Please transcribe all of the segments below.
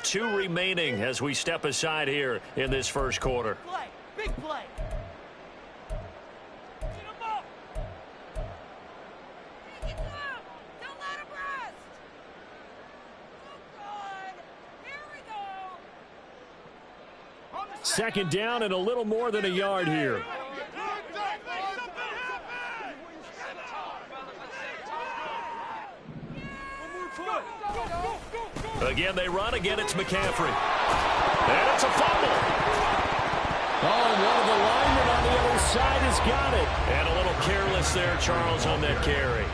2 remaining as we step aside here in this first quarter. Big play. Second down and a little more than a yard here. Again, they run. Again, it's McCaffrey. And it's a fumble. Oh, and one of the linemen on the other side has got it. And a little careless there, Charles, on that carry.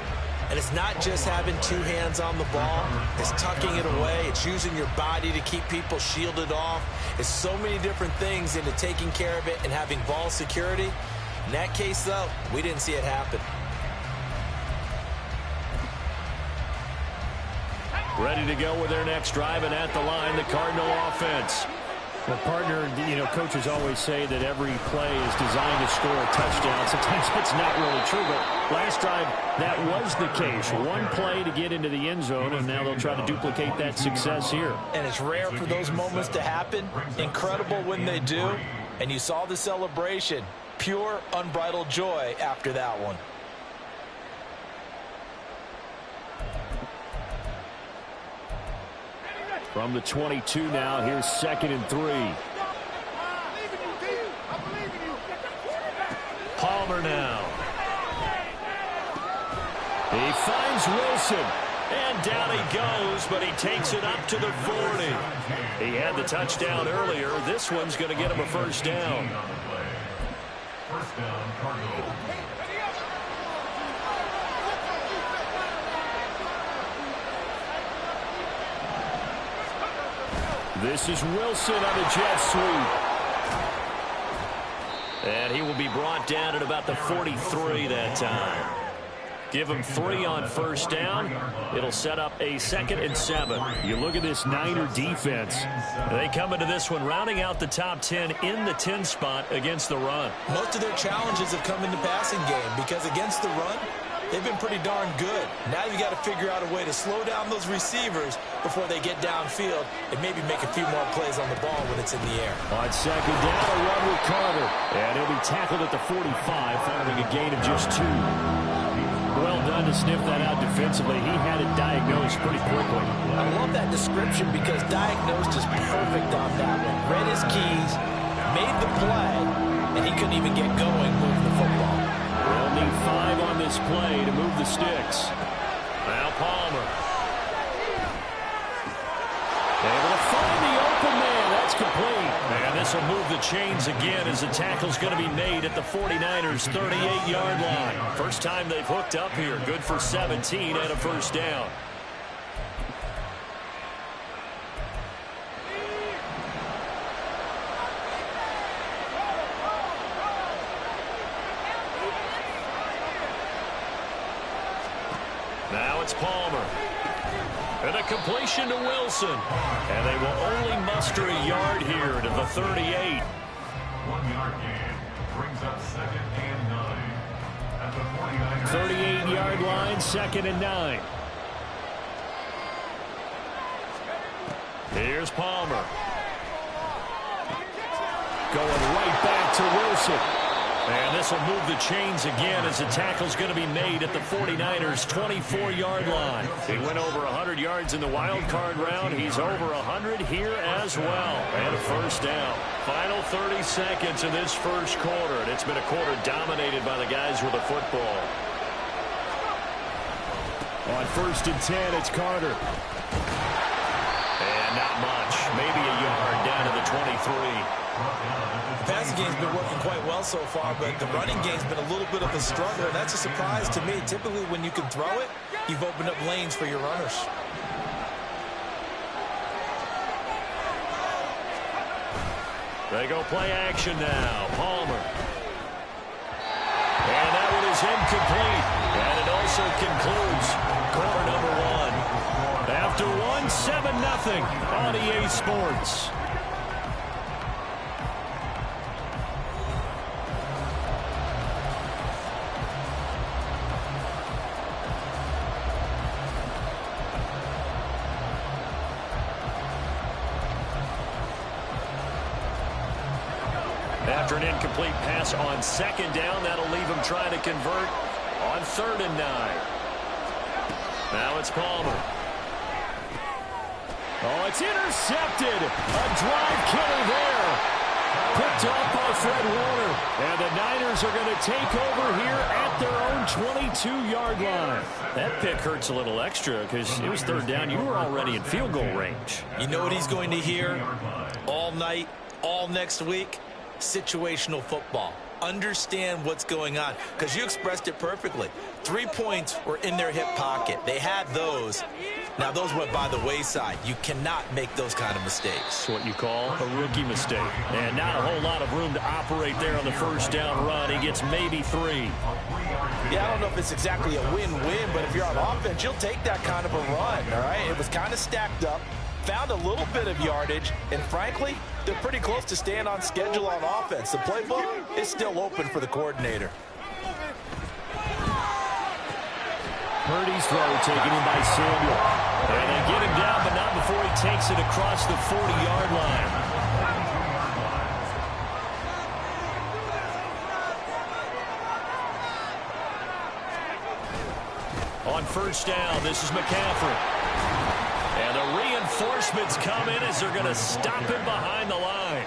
And it's not just having 2 hands on the ball. It's tucking it away. It's using your body to keep people shielded off. It's so many different things into taking care of it and having ball security. In that case, though, we didn't see it happen. Ready to go with their next drive, and at the line, the Cardinal offense. Well, partner, coaches always say that every play is designed to score a touchdown. Sometimes that's not really true, but last drive, that was the case. One play to get into the end zone, and now they'll try to duplicate that success here. And it's rare for those moments to happen. Incredible when they do. And you saw the celebration. Pure, unbridled joy after that one. From the 22 now, here's 2nd and 3. Palmer now. He finds Wilson. And down he goes, but he takes it up to the 40. He had the touchdown earlier. This one's going to get him a first down. First down, Cardinals. This is Wilson on the jet sweep. And he will be brought down at about the 43 that time. Give him 3 on first down. It'll set up a 2nd and 7. You look at this Niner defense. They come into this one rounding out the top 10 in the 10 spot against the run. Most of their challenges have come in the passing game because against the run, they've been pretty darn good. Now you've got to figure out a way to slow down those receivers before they get downfield and maybe make a few more plays on the ball when it's in the air. On 2nd down, a run with Carter. And he'll be tackled at the 45 following a gain of just 2. Well done to sniff that out defensively. He had it diagnosed pretty quickly. I love that description because diagnosed is perfect on that one. Read his keys, made the play, and he couldn't even get going moving the football. They'll need 5 on this play to move the sticks. Now Palmer. Able to find the open man. That's complete. And this will move the chains again as the tackle's going to be made at the 49ers' 38-yard line. First time they've hooked up here. Good for 17 and a first down. Now it's Palmer. And a completion to Wilson. And they will only muster a yard here to the 38. 1-yard gain brings up 2nd and 9. At the 49ers. 38-yard line, 2nd and 9. Here's Palmer. Going right back to Wilson. And this will move the chains again as the tackle's going to be made at the 49ers' 24-yard line. He went over 100 yards in the wild card round. He's over 100 here as well. And a first down. Final 30 seconds in this first quarter. And it's been a quarter dominated by the guys with the football. On 1st and 10, it's Carter. And not much. Maybe a yard down to the 23. The passing game's been working quite well so far, but the running game's been a little bit of a struggle, and that's a surprise to me. Typically, when you can throw it, you've opened up lanes for your runners. They go play action now. Palmer. And that one is incomplete. And it also concludes quarter number 1. After 1, 7-0 on EA Sports. After an incomplete pass on second down, that'll leave him trying to convert on 3rd and 9. Now it's Palmer. Oh, it's intercepted. A drive killer there. Picked off by Fred Warner. And the Niners are going to take over here at their own 22-yard line. That pick hurts a little extra because it was 3rd down. You were already in field goal range. You know what he's going to hear all night, all next week? Situational football. Understand what's going on, because you expressed it perfectly. 3 points were in their hip pocket. They had those. Now, those went by the wayside. You cannot make those kind of mistakes. It's what you call a rookie mistake. And not a whole lot of room to operate there on the 1st down run. He gets maybe 3. Yeah, I don't know if it's exactly a win-win, but if you're on offense, you'll take that kind of a run, all right? It was kind of stacked up, found a little bit of yardage, and frankly, they're pretty close to staying on schedule on offense. The playbook is still open for the coordinator. Purdy's throw taken in by Samuel. And they get him down, but not before he takes it across the 40-yard line. On 1st down, this is McCaffrey. And the reinforcements come in as they're going to stop him behind the line.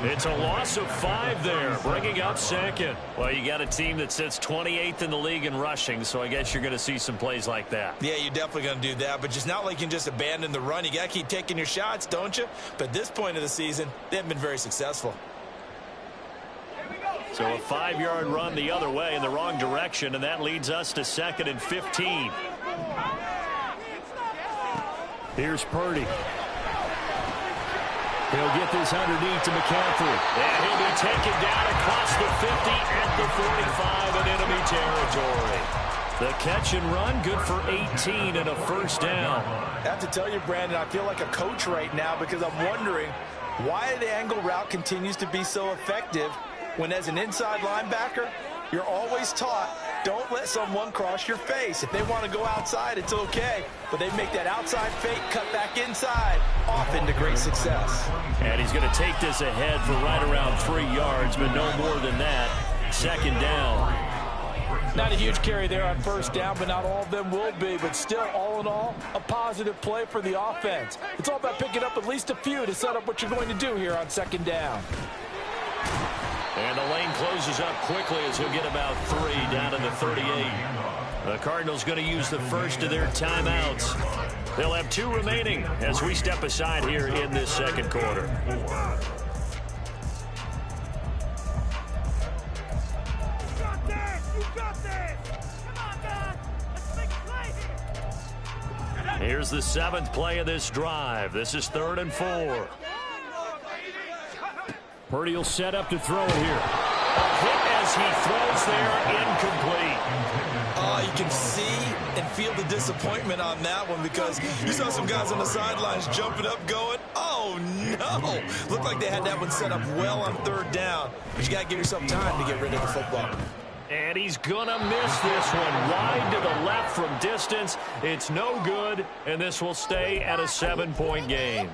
It's a loss of 5 there, bringing up 2nd. Well, you got a team that sits 28th in the league in rushing, so I guess you're going to see some plays like that. Yeah, you're definitely going to do that, but just not like you can just abandon the run. You got to keep taking your shots, don't you? But at this point of the season, they haven't been very successful. So a 5-yard run the other way in the wrong direction, and that leads us to 2nd and 15. Here's Purdy. He'll get this underneath to McCaffrey. And he'll be taken down across the 50 at the 45 in enemy territory. The catch and run, good for 18 and a 1st down. I have to tell you, Brandon, I feel like a coach right now because I'm wondering why the angle route continues to be so effective when, as an inside linebacker, you're always taught, don't let someone cross your face. If they want to go outside, it's okay. But they make that outside fake, cut back inside, often to great success. And he's going to take this ahead for right around 3 yards, but no more than that. 2nd down. Not a huge carry there on 1st down, but not all of them will be. But still, all in all, a positive play for the offense. It's all about picking up at least a few to set up what you're going to do here on 2nd down. And the lane closes up quickly as he'll get about 3 down to the 38. The Cardinals going to use the first of their timeouts. They'll have 2 remaining as we step aside here in this 2nd quarter. Here's the 7th play of this drive. This is 3rd and 4. Purdy will set up to throw it here. A hit as he throws there, incomplete. You can see and feel the disappointment on that one because you saw some guys on the sidelines jumping up going, oh no. Looked like they had that one set up well on 3rd down, but you got to give yourself time to get rid of the football. And he's going to miss this one wide to the left from distance. It's no good, and this will stay at a 7-point game.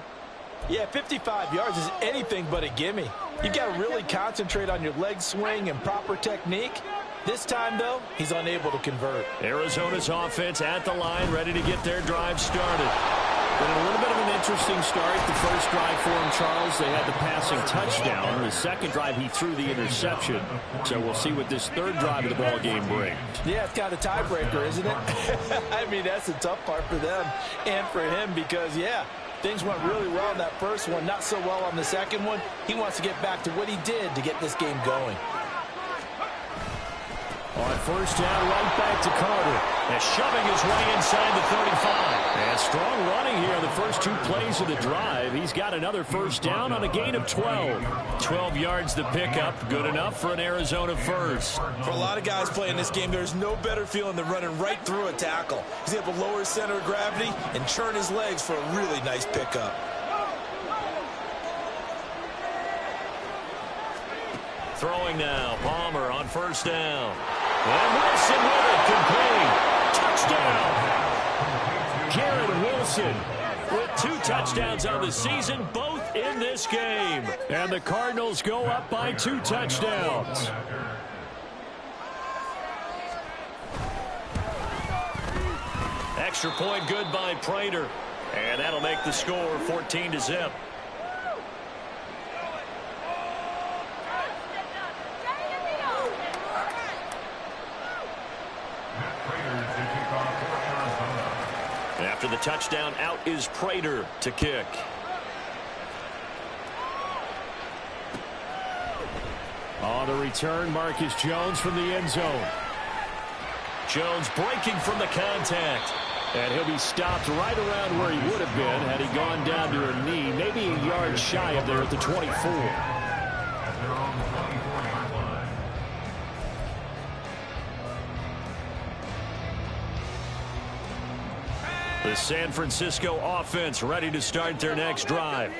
Yeah, 55 yards is anything but a gimme. You've got to really concentrate on your leg swing and proper technique. This time, though, he's unable to convert. Arizona's offense at the line, ready to get their drive started. But a little bit of an interesting start. The first drive for him, Charles, they had the passing touchdown. The 2nd drive, he threw the interception. So we'll see what this 3rd drive of the ball game brings. Yeah, it's kind of a tiebreaker, isn't it? I mean, that's the tough part for them and for him because, yeah, things went really well in that first one, not so well on the 2nd one. He wants to get back to what he did to get this game going. On 1st down, right back to Carter. And shoving his way inside the 35. And strong running here on the first 2 plays of the drive. He's got another 1st down on a gain of 12. 12 yards to pick up. Good enough for an Arizona first. For a lot of guys playing this game, there's no better feeling than running right through a tackle. He's able to lower his center of gravity and churn his legs for a really nice pickup. Throwing now. Palmer on 1st down. And Wilson with it, complete. Touchdown. Garrett Wilson with 2 touchdowns on the season, both in this game. And the Cardinals go up by 2 touchdowns. Extra point good by Prater. And that'll make the score 14-0. After the touchdown, out is Prater to kick. On the return, Marcus Jones from the end zone. Jones breaking from the contact. And he'll be stopped right around where he would have been had he gone down to a knee, maybe a yard shy of there at the 24. The San Francisco offense ready to start their next drive.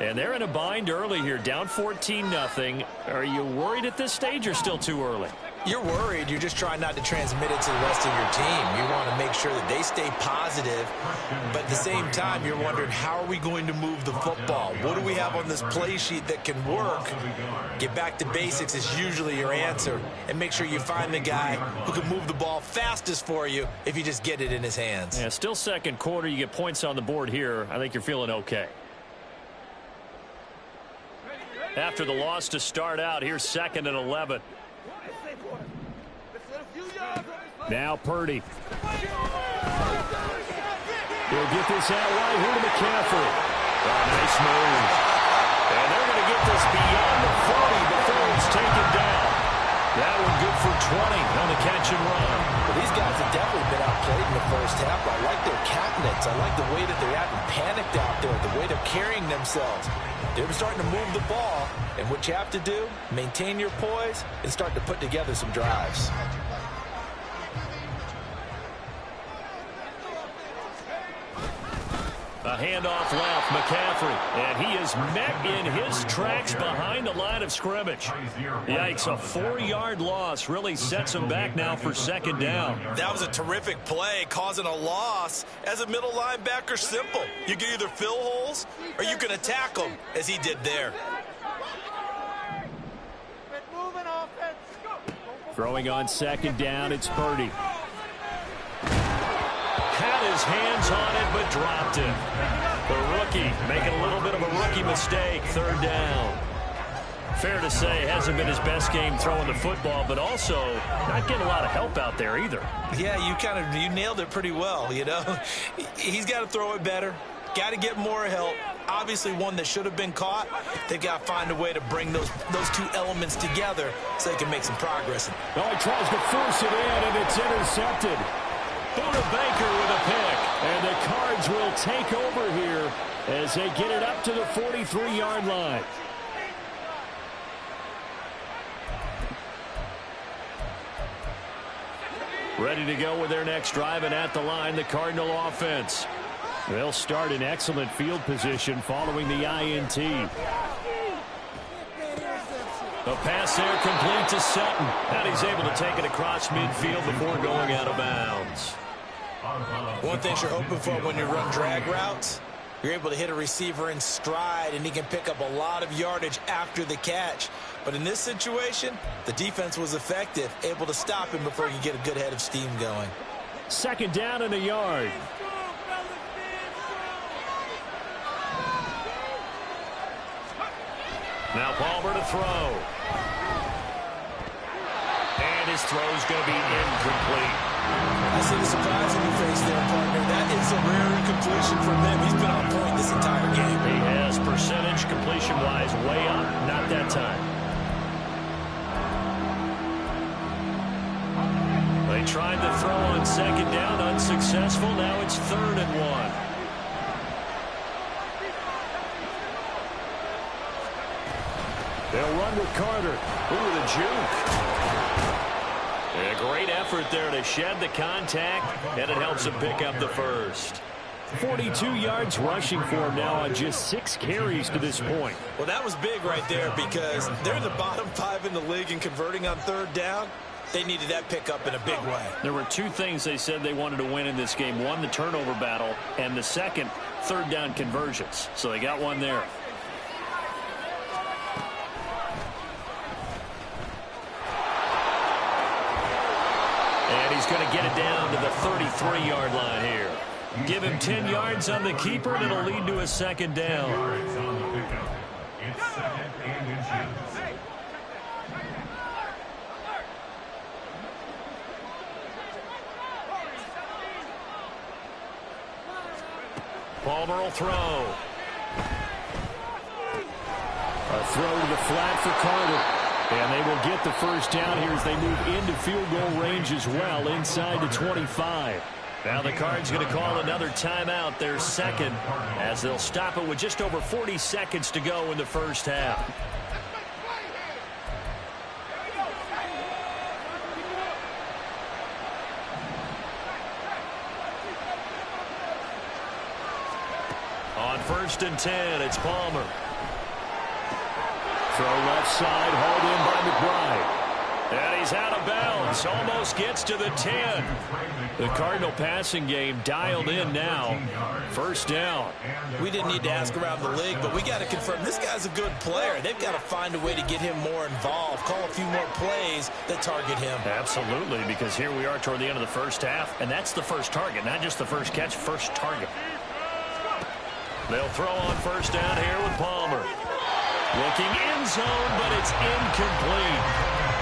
And they're in a bind early here, down 14-0. Are you worried at this stage or still too early? You're worried. You're just trying not to transmit it to the rest of your team. You want to make sure that they stay positive, but at the same time, you're wondering, how are we going to move the football? What do we have on this play sheet that can work? Get back to basics is usually your answer, and make sure you find the guy who can move the ball fastest for you if you just get it in his hands. Yeah, still second quarter. You get points on the board here. I think you're feeling okay. After the loss to start out, here's 2nd and 11. Now Purdy. He'll get this out right here to McCaffrey. Oh, nice move. And they're going to get this beyond the 40 before it's taken down. That one good for 20 on the catch and run. Well, these guys have definitely been outplayed in the first half. I like their countenance. I like the way that they're acting panicked out there, the way they're carrying themselves. They're starting to move the ball, and what you have to do, maintain your poise and start to put together some drives. A handoff left, McCaffrey, and he is met in his tracks behind the line of scrimmage. Yikes, a 4-yard loss really sets him back now for 2nd down. That was a terrific play, causing a loss. As a middle linebacker, simple. You can either fill holes or you can attack them, as he did there. Throwing on 2nd down, it's Purdy. Had his hands on it, but dropped it. The rookie making a little bit of a rookie mistake. 3rd down. Fair to say, hasn't been his best game throwing the football, but also not getting a lot of help out there either. Yeah, you nailed it pretty well, you know. He's got to throw it better. Got to get more help. Obviously one that should have been caught. They've got to find a way to bring those 2 elements together so they can make some progress. Oh, he tries to force it in, and it's intercepted. Buda Baker with a pick. And the Cards will take over here as they get it up to the 43-yard line. Ready to go with their next drive, and at the line, the Cardinal offense. They'll start in excellent field position following the INT. The pass there complete to Sutton. And he's able to take it across midfield before going out of bounds. One thing you're hoping for when you run drag routes, you're able to hit a receiver in stride, and he can pick up a lot of yardage after the catch. But in this situation, the defense was effective, able to stop him before he could get a good head of steam going. 2nd down and a yard. Now Palmer to throw. And his throw's going to be incomplete. I see the surprise on your face there, partner. That is a rare incompletion from him. He's been on point this entire game. He has percentage completion-wise way up. Not that time. They tried to throw on 2nd down, unsuccessful. Now it's 3rd and 1. They'll run with Carter. Ooh, the juke. A great effort there to shed the contact, and it helps him pick up the first. 42 yards rushing for him now on just 6 carries to this point. Well, that was big right there because they're in the bottom 5 in the league and converting on 3rd down. They needed that pickup in a big way. There were 2 things they said they wanted to win in this game. One, the turnover battle, and the second, third down conversions. So they got one there. And he's going to get it down to the 33-yard line here. Give him 10 yards on the keeper, and it'll lead to a second down. It's second and inches. Palmer will throw. A throw to the flat for Carter. And they will get the first down here as they move into field goal range as well, inside the 25. Now the Cards going to call another timeout, their second, as they'll stop it with just over 40 seconds to go in the first half. On 1st and 10, it's Palmer. Throw left side, hauled in by McBride. And he's out of bounds, almost gets to the 10. The Cardinal passing game dialed in now. First down. We didn't need to ask around the league, but we got to confirm this guy's a good player. They've got to find a way to get him more involved, call a few more plays that target him. Absolutely, because here we are toward the end of the first half, and that's the first target, not just the first catch, first target. They'll throw on first down here with Palmer. Looking end zone, but it's incomplete.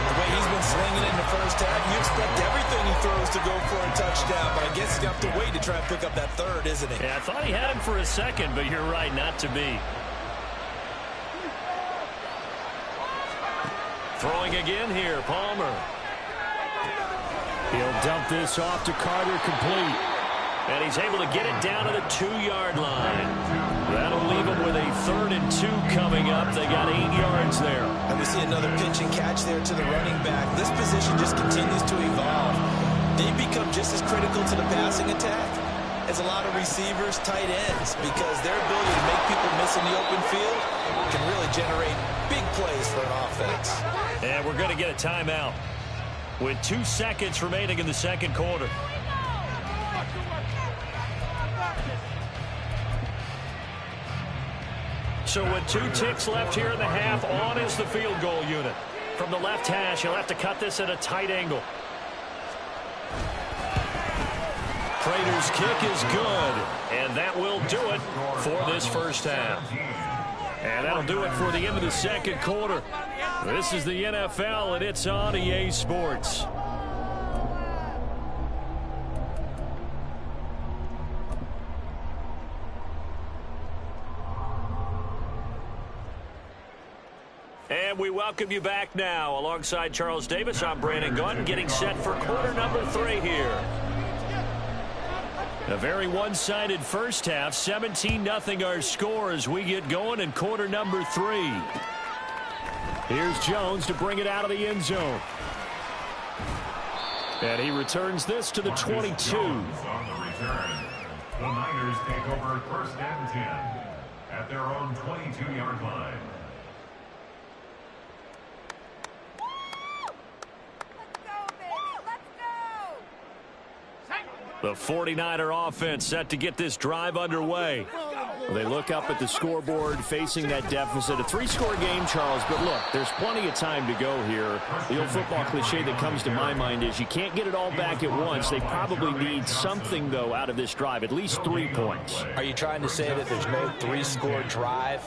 The way he's been slinging in the first half, you expect everything he throws to go for a touchdown, but I guess he's going to have to wait to try and pick up that third, isn't he? Yeah, I thought he had him for a second, but you're right, not to be. Throwing again here, Palmer. He'll dump this off to Carter, complete. And he's able to get it down to the 2-yard line. That'll leave him with a 3rd and 2 coming up. They got 8 yards there. And we see another pitch and catch there to the running back. This position just continues to evolve. They become just as critical to the passing attack as a lot of receivers, tight ends, because their ability to make people miss in the open field can really generate big plays for an offense. And we're going to get a timeout with 2 seconds remaining in the second quarter. So with 2 ticks left here in the half, on is the field goal unit. From the left hash, he'll have to cut this at a tight angle. Prater's kick is good, and that will do it for this first half. And that'll do it for the end of the second quarter. This is the NFL, and it's on EA Sports. And we welcome you back now. Alongside Charles Davis, I'm Brandon Gunn, getting set for quarter number 3 here. A very one-sided first half, 17-0 our score as we get going in quarter number 3. Here's Jones to bring it out of the end zone. And he returns this to the 22. On the return, the Niners take over 1st and 10 at their own 22-yard line. The 49er offense set to get this drive underway. They look up at the scoreboard facing that deficit. A 3-score game, Charles, but look, there's plenty of time to go here. The old football cliche that comes to my mind is you can't get it all back at once. They probably need something, though, out of this drive, at least 3 points. Are you trying to say that there's no 3-score drive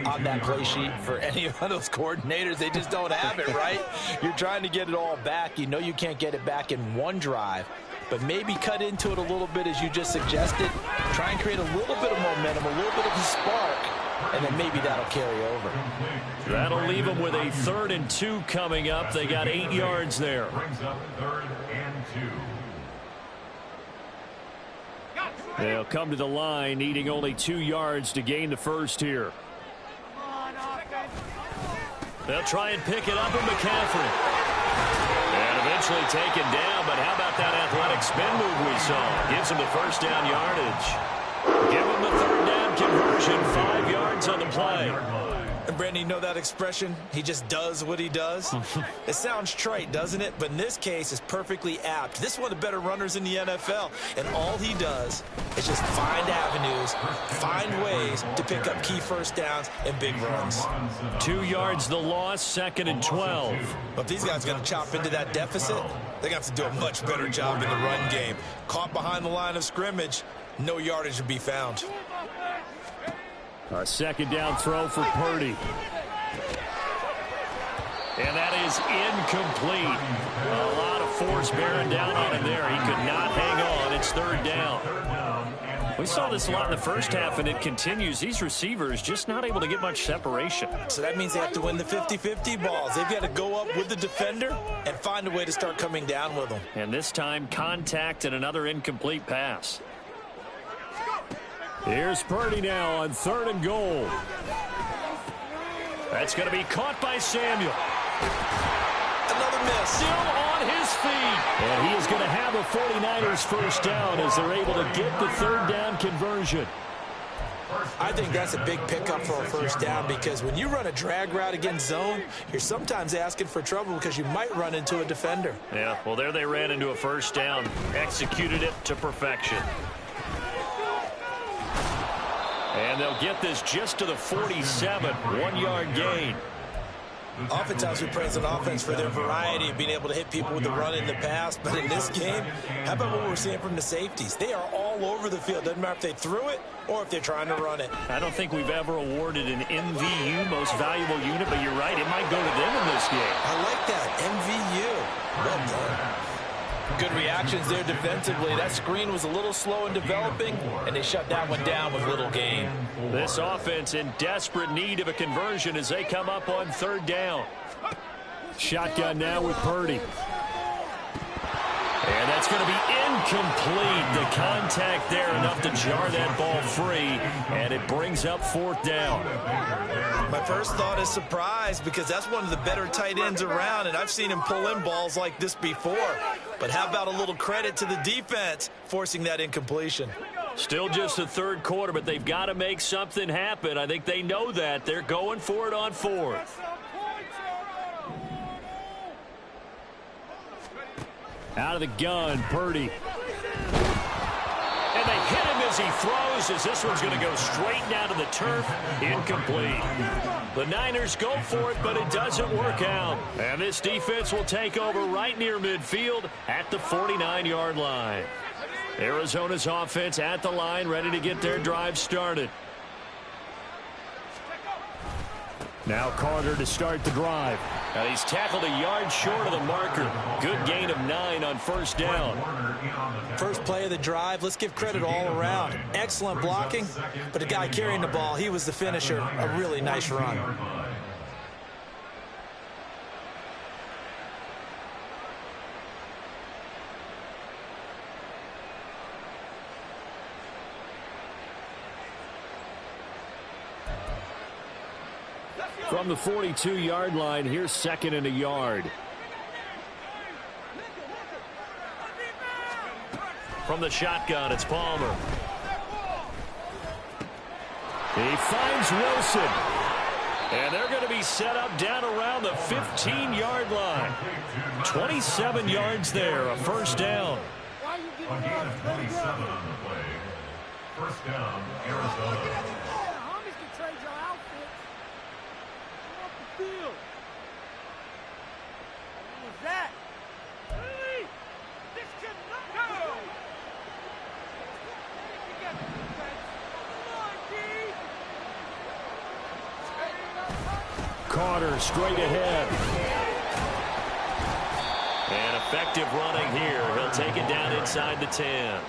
on that play sheet for any of those coordinators? They just don't have it, right? You're trying to get it all back. You know you can't get it back in one drive, but maybe cut into it a little bit as you just suggested. Try and create a little bit of momentum, a little bit of a spark, and then maybe that'll carry over. That'll leave them with a 3rd and 2 coming up. They got 8 yards there. Brings up 3rd and 2. They'll come to the line, needing only 2 yards to gain the first here. They'll try and pick it up with McCaffrey. And eventually taken down, but how about that athletic spin move we saw? Gives him the first down yardage. Give him the 3rd down conversion, 5 yards on the play. Brandon, you know that expression? He just does what he does. It sounds trite, doesn't it? But in this case, it's perfectly apt. This is one of the better runners in the NFL, and all he does is just find avenues, find ways to pick up key first downs and big runs. 2 yards the loss, 2nd and 12. But if these guys are going to chop into that deficit, they're going to have to do a much better job in the run game. Caught behind the line of scrimmage, no yardage to be found. A 2nd down throw for Purdy. And that is incomplete. A lot of force bearing down on him there. He could not hang on. It's 3rd down. We saw this a lot in the first half, and it continues. These receivers just not able to get much separation. So that means they have to win the 50-50 balls. They've got to go up with the defender and find a way to start coming down with them. And this time, contact and another incomplete pass. Here's Purdy now on 3rd and goal. That's going to be caught by Samuel. Another miss. Still on his feet. And he is going to have a 49ers first down as they're able to get the 3rd down conversion. I think that's a big pickup for a first down because when you run a drag route against zone, you're sometimes asking for trouble because you might run into a defender. Yeah, well, there they ran into a first down. Executed it to perfection. And they'll get this just to the 47, 1-yard gain. Oftentimes we praise an offense for their variety of being able to hit people with the run in the pass, but in this game, how about what we're seeing from the safeties? They are all over the field. Doesn't matter if they threw it or if they're trying to run it. I don't think we've ever awarded an MVU, most valuable unit, but you're right, it might go to them in this game. I like that, MVU. Well done. Good reactions there defensively. That screen was a little slow in developing, and they shut that one down with little gain. This offense in desperate need of a conversion as they come up on 3rd down. Shotgun now with Purdy. And that's going to be incomplete. The contact there enough to jar that ball free, and it brings up 4th down. My first thought is surprise because that's one of the better tight ends around, and I've seen him pull in balls like this before. But how about a little credit to the defense forcing that incompletion? Still just the 3rd quarter, but they've got to make something happen. I think they know that. They're going for it on 4th. Out of the gun, Purdy. And they hit him as he throws, as this one's going to go straight down to the turf. Incomplete. The Niners go for it, but it doesn't work out. And this defense will take over right near midfield at the 49-yard line. Arizona's offense at the line, ready to get their drive started. Now Carter to start the drive. Now he's tackled a yard short of the marker. Good gain of 9 on 1st down. First play of the drive, let's give credit all around. Excellent blocking, but the guy carrying the ball, he was the finisher. A really nice run. From the 42-yard line, here's 2nd and a yard. From the shotgun, it's Palmer. He finds Wilson. And they're going to be set up down around the 15-yard line. 27 yards there, a first down. On gain of 27 on the play. First down, Arizona. Carter straight ahead. And effective running here. He'll take it down inside the 10.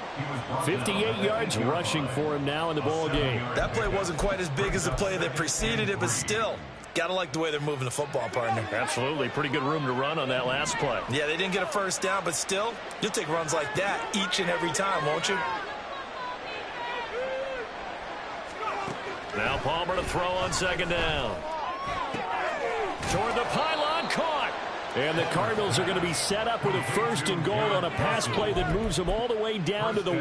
58 yards rushing for him now in the ball game. That play wasn't quite as big as the play that preceded it, but still, gotta like the way they're moving the football, partner. Absolutely. Pretty good room to run on that last play. Yeah, they didn't get a first down, but still, you'll take runs like that each and every time, won't you? Now Palmer to throw on 2nd down. Toward the pylon, caught. And the Cardinals are going to be set up with a 1st and goal on a pass play that moves them all the way down to the 1.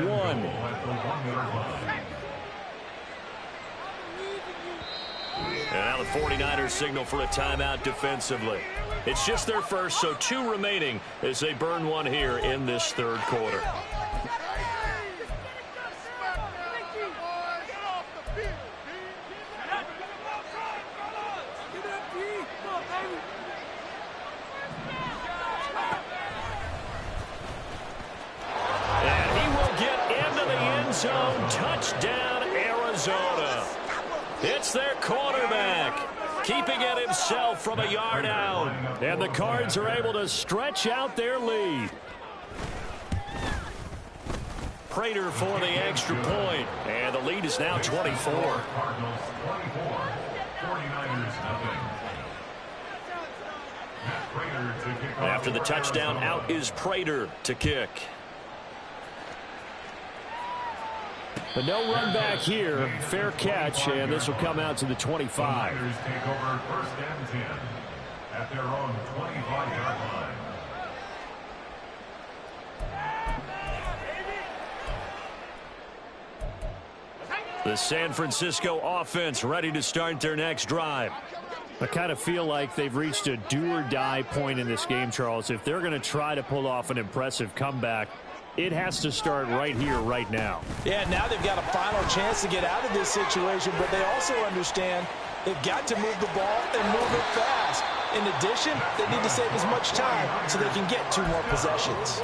And now the 49ers signal for a timeout defensively. It's just their first, so 2 remaining as they burn one here in this third quarter. And he will get into the end zone. Touchdown, Arizona. It's their quarterback, keeping it himself from a yard out. And the Cards are able to stretch out their lead. Prater for the extra point. And the lead is now 24. Cardinals 24, 49ers nothing. Prater to kick off. After the touchdown, out is Prater to kick. But no run back here. Fair catch, and this will come out to the 25. The Niners take over 1st and 10 at their own 25-yard line. The San Francisco offense ready to start their next drive. I kind of feel like they've reached a do-or-die point in this game, Charles. If they're going to try to pull off an impressive comeback, it has to start right here, right now. Yeah, now they've got a final chance to get out of this situation, but they also understand they've got to move the ball and move it fast. In addition, they need to save as much time so they can get 2 more possessions.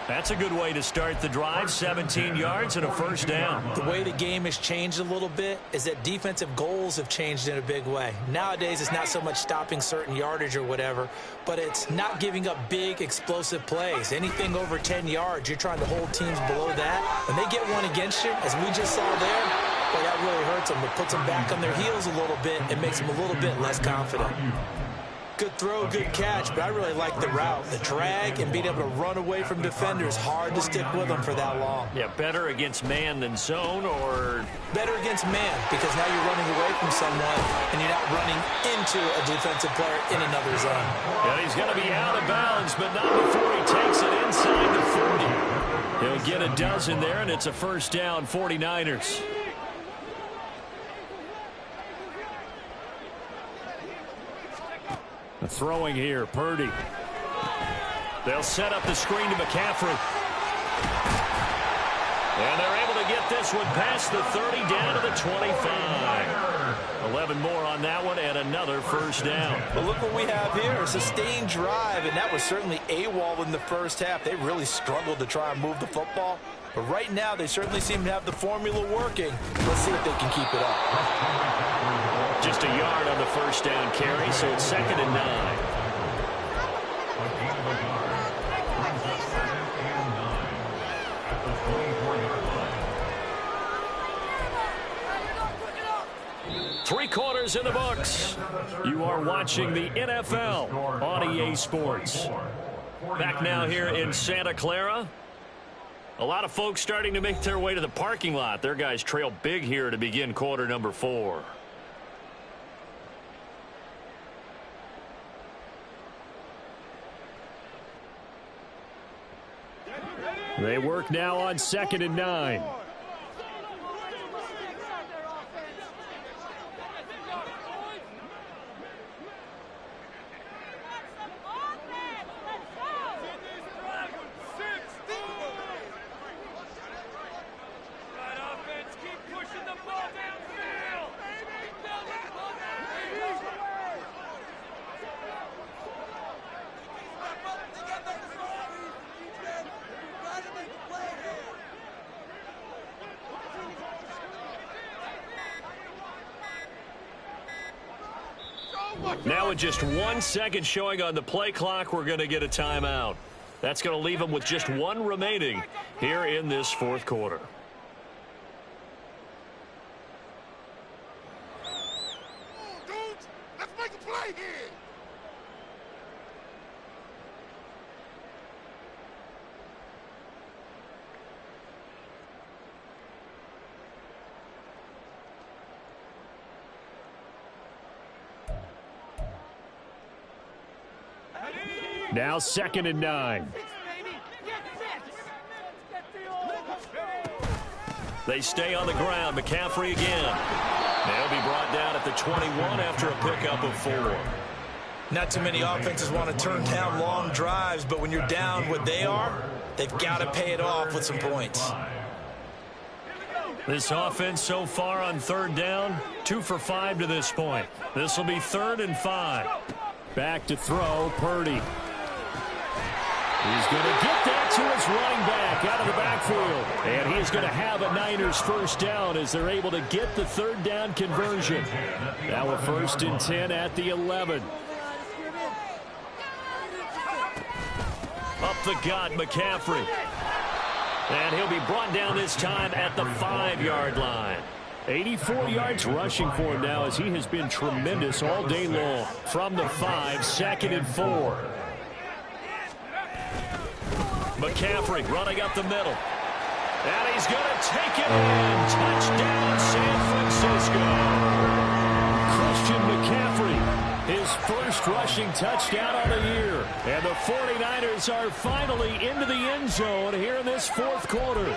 That's a good way to start the drive. 17 yards and a first down. The way the game has changed a little bit is that defensive goals have changed in a big way. Nowadays, it's not so much stopping certain yardage or whatever, but it's not giving up big, explosive plays. Anything over 10 yards, you're trying to hold teams below that. When they get one against you, as we just saw there, well, that really hurts them. It puts them back on their heels a little bit and makes them a little bit less confident. Good throw, good catch, but I really like the route. The drag and being able to run away from defenders, hard to stick with them for that long. Yeah, better against man than zone, or better against man, because now you're running away from someone and you're not running into a defensive player in another zone. Yeah, he's going to be out of bounds, but not before he takes it inside the 40. He'll get a dozen there, and it's a first down, 49ers. The throwing here, Purdy. They'll set up the screen to McCaffrey. And they're able to get this one past the 30 down to the 25. 11 more on that one and another first down. But look what we have here, a sustained drive, and that was certainly AWOL in the first half. They really struggled to try and move the football. But right now, they certainly seem to have the formula working. Let's see if they can keep it up. Just a yard on the first down carry, so it's 2nd and 9. Three-quarters in the books. You are watching the NFL on EA Sports. Back now here in Santa Clara. A lot of folks starting to make their way to the parking lot. Their guys trail big here to begin quarter number 4. They work now on 2nd and 9. Now with just 1 second showing on the play clock, we're going to get a timeout. That's going to leave them with just 1 remaining here in this 4th quarter. Dudes, let's make a play here. Now 2nd and 9. They stay on the ground. McCaffrey again. They'll be brought down at the 21 after a pickup of 4. Not too many offenses want to turn down long drives, but when you're down what they are, they've got to pay it off with some points. This offense so far on 3rd down, 2 for 5 to this point. This will be 3rd and 5. Back to throw, Purdy. He's going to get that to his running back out of the backfield. And he's going to have a Niners first down as they're able to get the 3rd down conversion. Now a 1st and 10 at the 11. Up the gut, McCaffrey. And he'll be brought down this time at the 5-yard line. 84 yards rushing for him now as he has been tremendous all day long. From the 5, 2nd and 4. McCaffrey running up the middle. And he's going to take it in. Touchdown, San Francisco. Christian McCaffrey, his first rushing touchdown of the year. And the 49ers are finally into the end zone here in this 4th quarter.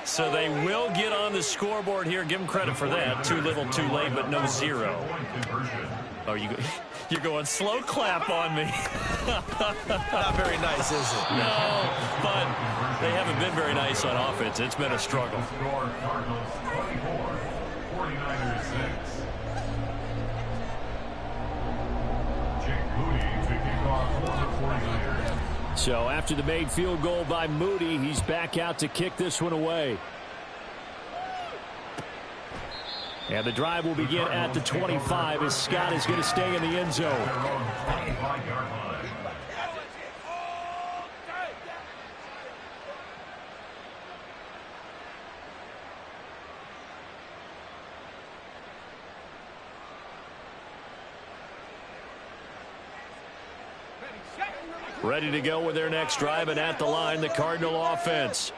So they will get on the scoreboard here. Give them credit for that. Too little, too late, but no 0. Oh, you're going slow clap on me. Not very nice, is it? No, but they haven't been very nice on offense. It's been a struggle. Cardinals 24, 49ers 6. Jake Moody to kick off for the 49ers. So after the made field goal by Moody, he's back out to kick this one away. And the drive will begin at the 25 as Scott is going to stay in the end zone. Ready to go with their next drive, and at the line, the Cardinal offense.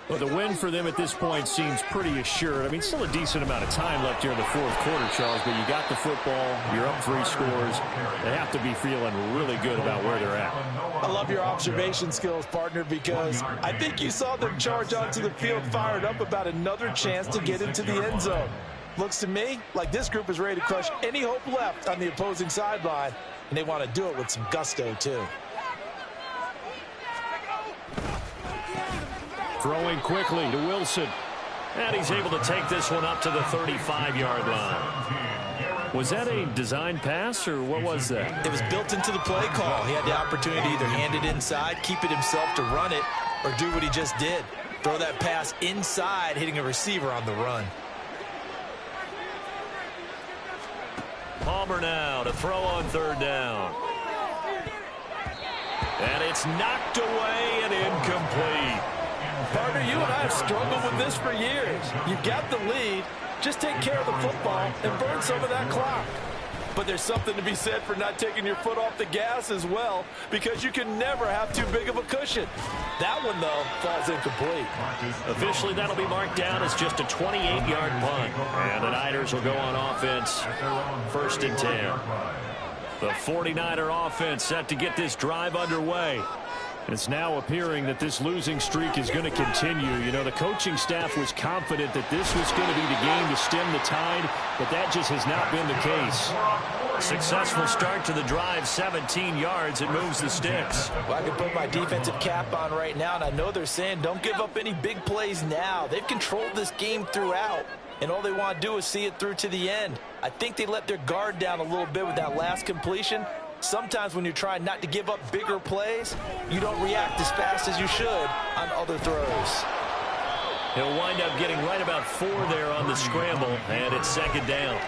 Well, the win for them at this point seems pretty assured. I mean, still a decent amount of time left here in the 4th quarter, Charles, but you got the football, you're up 3 scores. They have to be feeling really good about where they're at. I love your observation skills, partner, because I think you saw them charge onto the field fired up about another chance to get into the end zone. Looks to me like this group is ready to crush any hope left on the opposing sideline, and they want to do it with some gusto, too. Throwing quickly to Wilson. And he's able to take this one up to the 35-yard line. Was that a design pass, or what was that? It was built into the play call. He had the opportunity to either hand it inside, keep it himself to run it, or do what he just did. Throw that pass inside, hitting a receiver on the run. Palmer now to throw on 3rd down. And it's knocked away and incomplete. Partner, you and I have struggled with this for years. You've got the lead. Just take care of the football and burn some of that clock. But there's something to be said for not taking your foot off the gas as well, because you can never have too big of a cushion. That one, though, falls incomplete. Officially, that'll be marked down as just a 28-yard punt. And the Niners will go on offense, 1st and 10. The 49er offense set to get this drive underway. It's now appearing that this losing streak is going to continue. You know, the coaching staff was confident that this was going to be the game to stem the tide, but that just has not been the case. Successful start to the drive, 17 yards. It moves the sticks. Well, I can put my defensive cap on right now, and I know they're saying don't give up any big plays now. They've controlled this game throughout, and all they want to do is see it through to the end. I think they let their guard down a little bit with that last completion. Sometimes when you're trying not to give up bigger plays, you don't react as fast as you should on other throws. He'll wind up getting right about 4 there on the scramble, and it's 2nd down.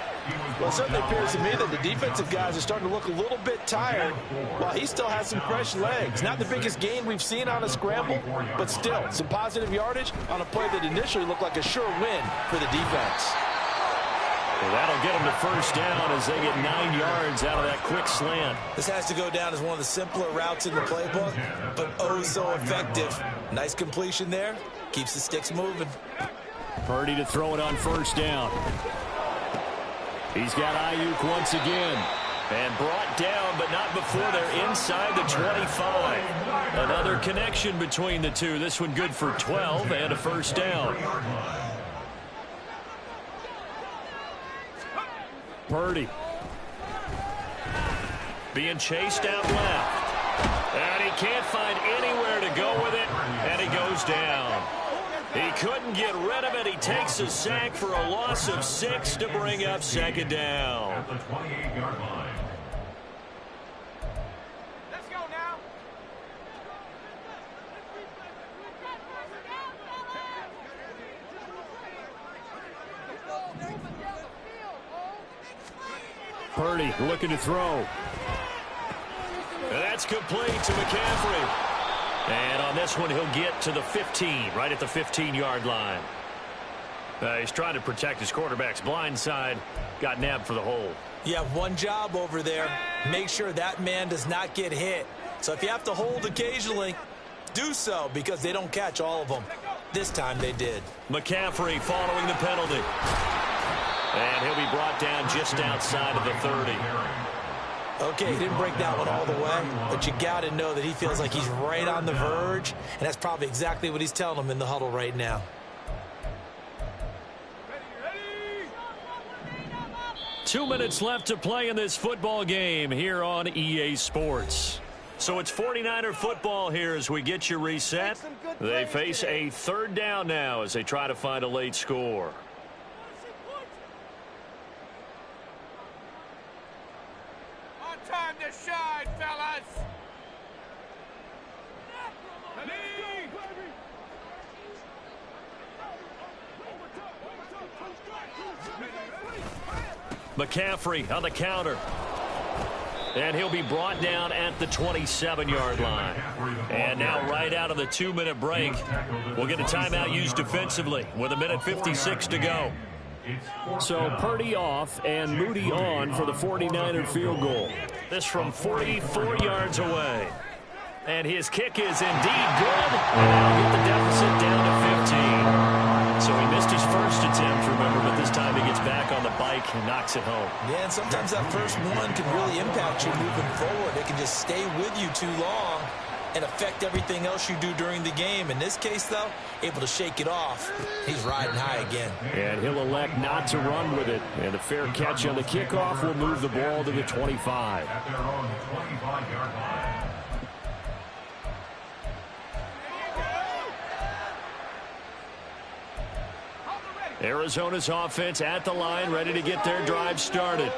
Well, it certainly appears to me that the defensive guys are starting to look a little bit tired while he still has some fresh legs. Not the biggest gain we've seen on a scramble, but still some positive yardage on a play that initially looked like a sure win for the defense. Well, that'll get them to 1st down as they get 9 yards out of that quick slant. This has to go down as one of the simpler routes in the playbook, but oh so effective. Nice completion there. Keeps the sticks moving. Purdy to throw it on 1st down. He's got Ayuk once again. And brought down, but not before they're inside the 25. Another connection between the two. This one good for 12 and a 1st down. Purdy. Being chased out left. And he can't find anywhere to go with it, and he goes down. He couldn't get rid of it. He takes a sack for a loss of 6 to bring up second down. At the 28-yard line. Let's go now. Purdy looking to throw. That's complete to McCaffrey. And on this one, he'll get to the 15, right at the 15-yard line. He's trying to protect his quarterback's blind side. Got nabbed for the hole. You have one job over there. Make sure that man does not get hit. So if you have to hold occasionally, do so, because they don't catch all of them. This time they did. McCaffrey following the penalty. And he'll be brought down just outside of the 30. Okay, he didn't break that one all the way, but you got to know that he feels like he's right on the verge, and that's probably exactly what he's telling them in the huddle right now. Ready. 2 minutes left to play in this football game here on EA Sports. So it's 49er football here as we get you reset. They face a third down now as they try to find a late score. Our time to shine, fellas. Ready. McCaffrey on the counter. And he'll be brought down at the 27-yard line. And now right out of the 2-minute break, we'll get a timeout used defensively with 1:56 to go. So Purdy off and Moody on for the 49er field goal. This from 44 yards away. And his kick is indeed good. And that'll get the deficit down to 15. So he missed his first attempt, remember, but this time he gets back on the bike and knocks it home. Yeah, and sometimes that first one can really impact you moving forward. It can just stay with you too long and affect everything else you do during the game. In this case, though, able to shake it off. He's riding high again. And he'll elect not to run with it. And a fair catch on the kickoff will move the ball to the 25. At their own 25-yard line. Arizona's offense at the line, ready to get their drive started.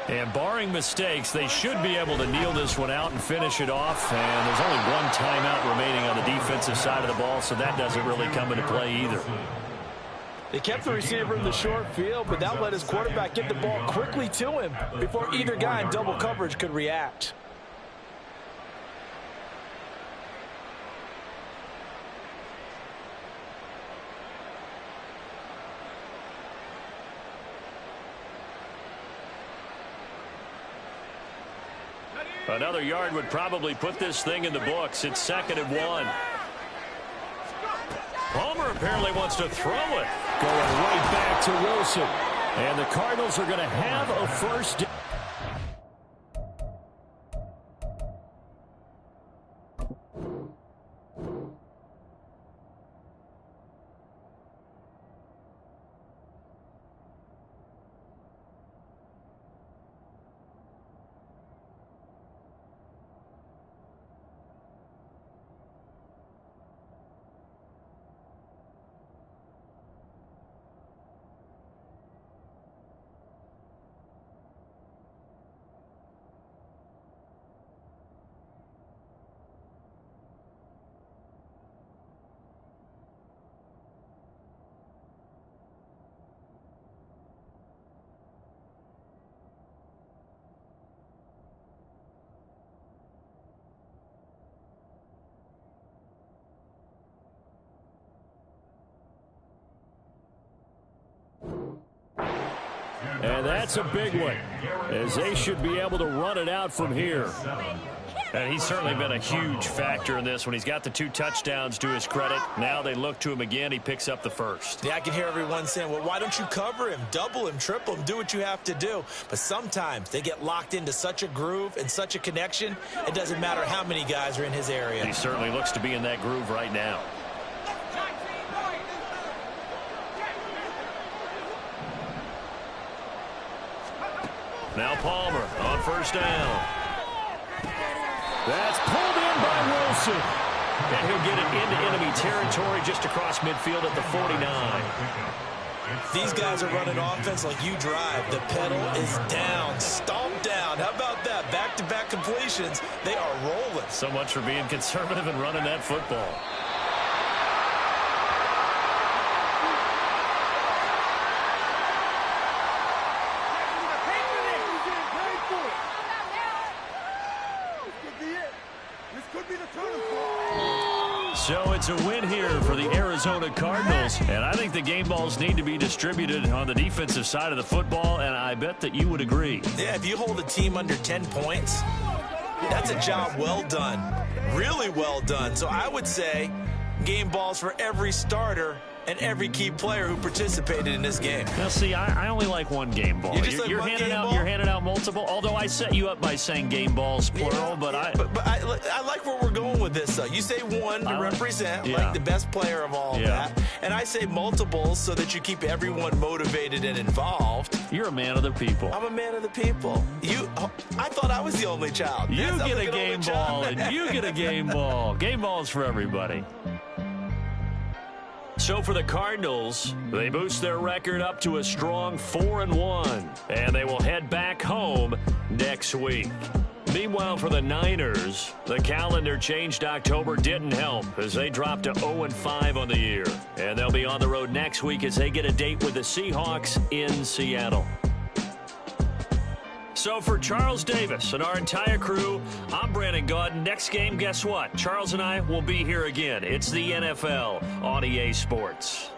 And barring mistakes, they should be able to kneel this one out and finish it off. And there's only one timeout remaining on the defensive side of the ball, so that doesn't really come into play either. They kept the receiver in the short field, but that let his quarterback get the ball quickly to him before either guy in double coverage could react. Another yard would probably put this thing in the books. It's 2nd and 1. Palmer apparently wants to throw it. Going right back to Wilson. And the Cardinals are going to have a first down. And that's a big one, as they should be able to run it out from here. And he's certainly been a huge factor in this when he's got the 2 touchdowns to his credit. Now they look to him again. He picks up the first. Yeah, I can hear everyone saying, well, why don't you cover him, double him, triple him, do what you have to do. But sometimes they get locked into such a groove and such a connection, it doesn't matter how many guys are in his area. He certainly looks to be in that groove right now. Now Palmer on first down. That's pulled in by Wilson. And he'll get it into enemy territory just across midfield at the 49. These guys are running offense like you drive. The pedal is down, stomp down. How about that? Back-to-back completions. They are rolling. So much for being conservative and running that football. So it's a win here for the Arizona Cardinals, and I think the game balls need to be distributed on the defensive side of the football, and I bet that you would agree. Yeah, if you hold a team under 10 points, that's a job well done, really well done. So I would say game balls for every starter and every key player who participated in this game. Now, see, I only like one game ball. You're handing out multiple, although I set you up by saying game balls, plural, but I like where we're going with this, though. You say one to represent, like the best player of all that, and I say multiples so that you keep everyone motivated and involved. You're a man of the people. I'm a man of the people. I thought I was the only child. You get a game ball, and you get a game ball. Game balls for everybody. So for the Cardinals, they boost their record up to a strong 4-1, and they will head back home next week. Meanwhile, for the Niners, the calendar changed October didn't help as they dropped to 0-5 on the year. And they'll be on the road next week as they get a date with the Seahawks in Seattle. So for Charles Davis and our entire crew, I'm Brandon Gaudin. Next game, guess what? Charles and I will be here again. It's the NFL on EA Sports.